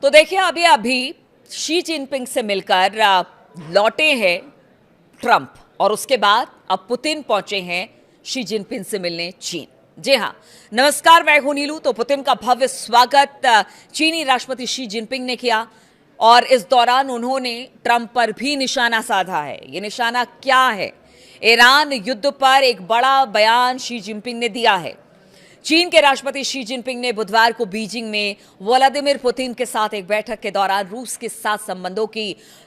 तो देखिए अभी अभी शी जिनपिंग से मिलकर लौटे हैं ट्रंप और उसके बाद अब पुतिन पहुंचे हैं शी जिनपिंग से मिलने चीन। जी हां, नमस्कार, मैं हूं नीलू। तो पुतिन का भव्य स्वागत चीनी राष्ट्रपति शी जिनपिंग ने किया और इस दौरान उन्होंने ट्रंप पर भी निशाना साधा है। ये निशाना क्या है? ईरान युद्ध पर एक बड़ा बयान शी जिनपिंग ने दिया है। चीन के राष्ट्रपति शी जिनपिंग ने बुधवार को बीजिंग में व्लादिमीर पुतिन के साथ एक बैठक के दौरान रूस के साथ संबंधों की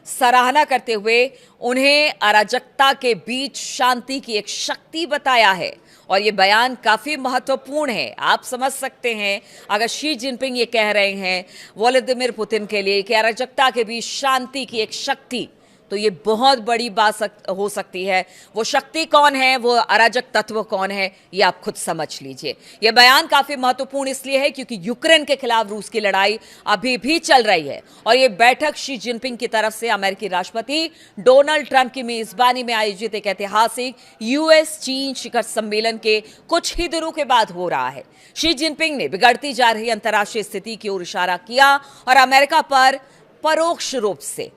सराहना करते हुए उन्हें अराजकता के बीच शांति की एक शक्ति बताया है। और ये बयान काफी महत्वपूर्ण है। आप समझ सकते हैं, अगर शी जिनपिंग ये कह रहे हैं व्लादिमीर पुतिन के लिए कि अराजकता के बीच शांति की एक शक्ति, तो ये बहुत बड़ी बात हो सकती है। वो शक्ति कौन है, वो अराजक तत्व कौन है, ये आप खुद समझ लीजिए। ये बयान काफी महत्वपूर्ण इसलिए है क्योंकि यूक्रेन के खिलाफ रूस की लड़ाई अभी भी चल रही है और ये बैठक शी जिनपिंग की तरफ से अमेरिकी राष्ट्रपति डोनाल्ड ट्रंप की मेजबानी में आयोजित एक ऐतिहासिक यूएस चीन शिखर सम्मेलन के कुछ ही दिनों के बाद हो रहा है। शी जिनपिंग ने बिगड़ती जा रही अंतर्राष्ट्रीय स्थिति की ओर इशारा किया और अमेरिका पर परोक्ष रूप से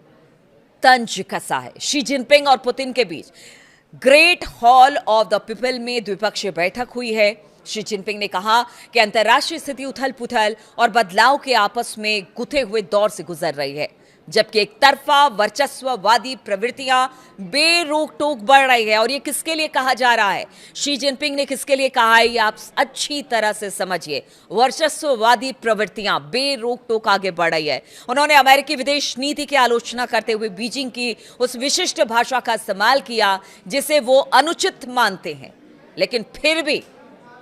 तंज कसा है। शी जिनपिंग और पुतिन के बीच great hall of the people में द्विपक्षीय बैठक हुई है। शी जिनपिंग ने कहा कि अंतर्राष्ट्रीय स्थिति उथल पुथल और बदलाव के आपस में गुथे हुए दौर से गुजर रही है, जबकि एक तरफा वर्चस्ववादी प्रवृत्तियां बेरोक टोक बढ़ रही है। और ये किसके लिए कहा जा रहा है, शी जिनपिंग ने किसके लिए कहा है, ये आप अच्छी तरह से समझिए। वर्चस्ववादी प्रवृत्तियां बेरोक टोक आगे बढ़ रही है। उन्होंने अमेरिकी विदेश नीति की आलोचना करते हुए बीजिंग की उस विशिष्ट भाषा का इस्तेमाल किया जिसे वो अनुचित मानते हैं, लेकिन फिर भी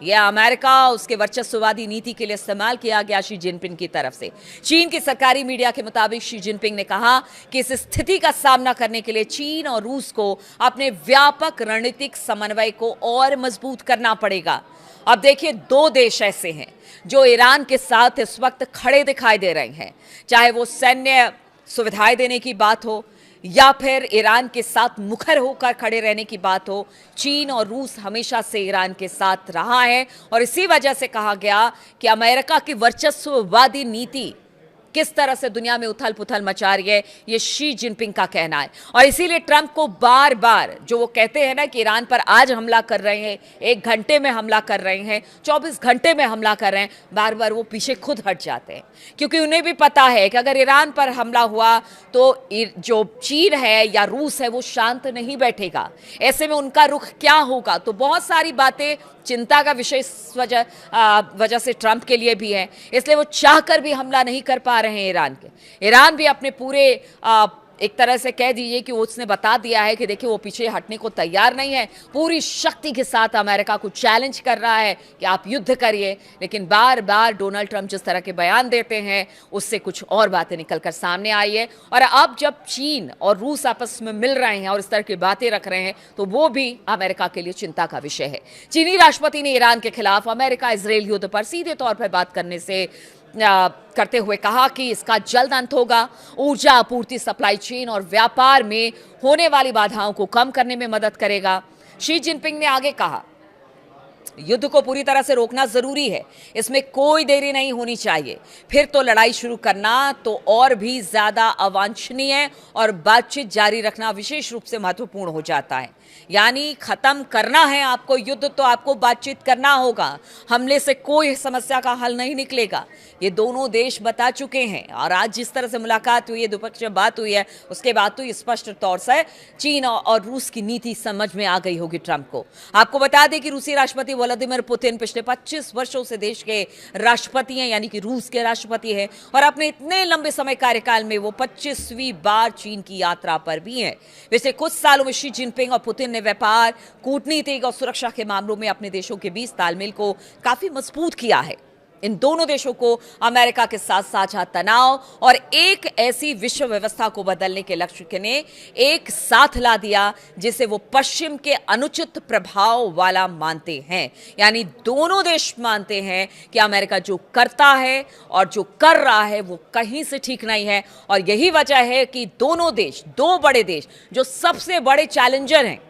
यह अमेरिका उसके वर्चस्ववादी नीति के लिए इस्तेमाल किया गया शी जिनपिंग की तरफ से। चीन की सरकारी मीडिया के मुताबिक शी जिनपिंग ने कहा कि इस स्थिति का सामना करने के लिए चीन और रूस को अपने व्यापक रणनीतिक समन्वय को और मजबूत करना पड़ेगा। अब देखिए, दो देश ऐसे हैं जो ईरान के साथ इस वक्त खड़े दिखाई दे रहे हैं, चाहे वो सैन्य सुविधाएं देने की बात हो या फिर ईरान के साथ मुखर होकर खड़े रहने की बात हो। चीन और रूस हमेशा से ईरान के साथ रहा है और इसी वजह से कहा गया कि अमेरिका की वर्चस्ववादी नीति किस तरह से दुनिया में उथल पुथल मचा रही है, ये शी जिनपिंग का कहना है। और इसीलिए ट्रंप को बार बार जो वो कहते हैं ना कि ईरान पर आज हमला कर रहे हैं, 1 घंटे में हमला कर रहे हैं, 24 घंटे में हमला कर रहे हैं, बार बार वो पीछे खुद हट जाते हैं क्योंकि उन्हें भी पता है कि अगर ईरान पर हमला हुआ तो जो चीन है या रूस है वो शांत नहीं बैठेगा। ऐसे में उनका रुख क्या होगा? तो बहुत सारी बातें चिंता का विषय इस वजह से ट्रंप के लिए भी है। इसलिए वो चाहकर भी हमला नहीं कर पा रहे हैं ईरान के। ईरान भी अपने पूरे एक तरह से कह दीजिए कि उसने बता दिया है कि देखिए वो पीछे हटने को तैयार नहीं है, पूरी शक्ति के साथ अमेरिका को चैलेंज कर रहा है कि आप युद्ध करिए। लेकिन बार बार डोनाल्ड ट्रंप जिस तरह के बयान देते हैं उससे कुछ और बातें निकलकर सामने आई है। और अब जब चीन और रूस आपस में मिल रहे हैं और इस तरह की बातें रख रहे हैं तो वो भी अमेरिका के लिए चिंता का विषय है। चीनी राष्ट्रपति ने ईरान के खिलाफ अमेरिका इजराइल युद्ध पर सीधे तौर पर बात करते हुए कहा कि इसका जल्द अंत होगा। ऊर्जा आपूर्ति, सप्लाई चेन और व्यापार में होने वाली बाधाओं को कम करने में मदद करेगा। शी जिनपिंग ने आगे कहा, युद्ध को पूरी तरह से रोकना जरूरी है, इसमें कोई देरी नहीं होनी चाहिए। फिर तो लड़ाई शुरू करना तो और भी ज्यादा अवांछनीय और बातचीत जारी रखना विशेष रूप से महत्वपूर्ण हो जाता है। यानी खत्म करना है आपको युद्ध तो आपको बातचीत करना होगा। हमले से कोई समस्या का हल नहीं निकलेगा, ये दोनों देश बता चुके हैं। और आज जिस तरह से मुलाकात हुई है, द्विपक्षीय बात हुई है, उसके बाद तो स्पष्ट तौर से चीन और रूस की नीति समझ में आ गई होगी ट्रंप को। आपको बता दें कि रूसी राष्ट्रपति व्लादिमीर पुतिन पिछले 25 वर्षों से देश के राष्ट्रपति हैं, यानी कि रूस के राष्ट्रपति हैं। और अपने इतने लंबे समय कार्यकाल में वो 25वीं बार चीन की यात्रा पर भी हैं। पिछले कुछ सालों में शी जिनपिंग और पुतिन ने व्यापार, कूटनीतिक और सुरक्षा के मामलों में अपने देशों के बीच तालमेल को काफी मजबूत किया है। इन दोनों देशों को अमेरिका के साथ साझा तनाव और एक ऐसी विश्व व्यवस्था को बदलने के लक्ष्य ने एक साथ ला दिया जिसे वो पश्चिम के अनुचित प्रभाव वाला मानते हैं। यानी दोनों देश मानते हैं कि अमेरिका जो करता है और जो कर रहा है वो कहीं से ठीक नहीं है। और यही वजह है कि दोनों देश, दो बड़े देश जो सबसे बड़े चैलेंजर हैं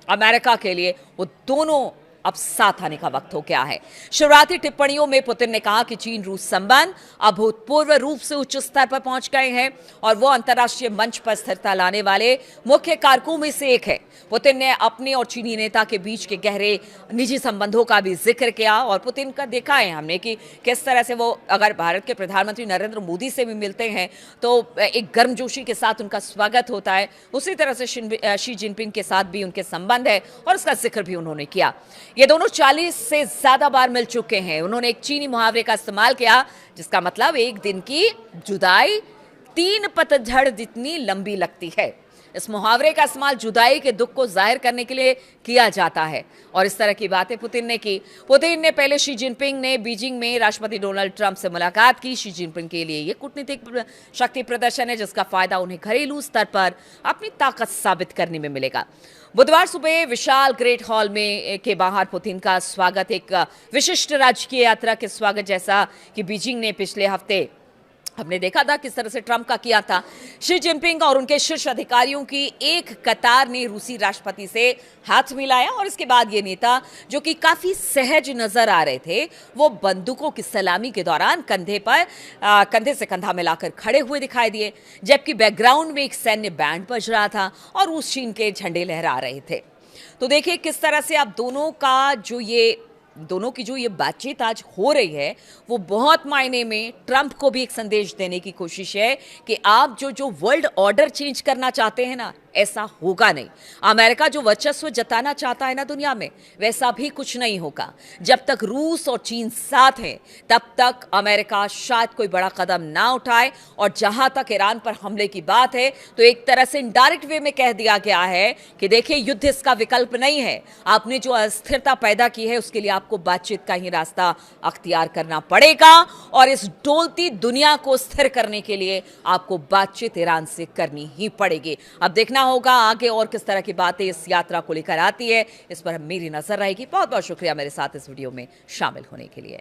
अमेरिका के लिए, वो दोनों अब साथ आने का वक्त हो गया है। शुरुआती टिप्पणियों में पुतिन ने कहा कि चीन रूस संबंध अभूतपूर्व रूप से उच्च स्तर पर पहुंच गए हैं और वो अंतर्राष्ट्रीय मंच पर स्थिरता लाने वाले मुख्य कारकों में से एक है। पुतिन ने अपने और चीनी नेता के बीच के गहरे निजी संबंधों का भी जिक्र किया और पुतिन का देखा है हमने कि किस तरह से वो अगर भारत के प्रधानमंत्री नरेंद्र मोदी से भी मिलते हैं तो एक गर्मजोशी के साथ उनका स्वागत होता है। उसी तरह से शी जिनपिंग के साथ भी उनके संबंध है और उसका जिक्र भी उन्होंने किया। ये दोनों 40 से ज्यादा बार मिल चुके हैं। उन्होंने एक चीनी मुहावरे का इस्तेमाल किया जिसका मतलब एक दिन की जुदाई 3 पतझड़ जितनी लंबी लगती है। इस मुहावरे का इस्तेमाल जुदाई के दुख को जाहिर करने के लिए किया जाता है और इस तरह की बातें पुतिन ने की। पुतिन ने पहले शी जिनपिंग ने बीजिंग में राष्ट्रपति डोनाल्ड ट्रंप से मुलाकात की। शी जिनपिंग के लिए यह कूटनीतिक शक्ति प्रदर्शन है जिसका फायदा उन्हें घरेलू स्तर पर अपनी ताकत साबित करने में मिलेगा। बुधवार सुबह विशाल ग्रेट हॉल में के बाहर पुतिन का स्वागत एक विशिष्ट राजकीय यात्रा के स्वागत जैसा कि बीजिंग ने पिछले हफ्ते हमने देखा था किस तरह से ट्रंप का किया था। शी जिनपिंग और उनके शीर्ष अधिकारियों की एक कतार ने रूसी राष्ट्रपति से हाथ मिलाया और इसके बाद ये नेता जो कि काफी सहज नजर आ रहे थे वो बंदूकों की सलामी के दौरान कंधे से कंधा मिलाकर खड़े हुए दिखाई दिए, जबकि बैकग्राउंड में एक सैन्य बैंड बज रहा था और रूस चीन के झंडे लहरा रहे थे। तो देखिए किस तरह से आप दोनों की जो ये बातचीत आज हो रही है वो बहुत मायने में ट्रंप को भी एक संदेश देने की कोशिश है कि आप जो वर्ल्ड ऑर्डर चेंज करना चाहते हैं ना, ऐसा होगा नहीं। अमेरिका जो वर्चस्व जताना चाहता है ना दुनिया में, वैसा भी कुछ नहीं होगा। जब तक रूस और चीन साथ हैं तब तक अमेरिका शायद कोई बड़ा कदम ना उठाए। और जहां तक ईरान पर हमले की बात है तो एक तरह से इनडायरेक्ट वे में कह दिया गया है कि देखिए युद्ध इसका विकल्प नहीं है। आपने जो अस्थिरता पैदा की है उसके लिए आपको बातचीत का ही रास्ता अख्तियार करना पड़ेगा और इस डोलती दुनिया को स्थिर करने के लिए आपको बातचीत ईरान से करनी ही पड़ेगी। अब देखना होगा आगे और किस तरह की बातें इस यात्रा को लेकर आती है, इस पर मेरी नजर रहेगी। बहुत बहुत शुक्रिया मेरे साथ इस वीडियो में शामिल होने के लिए।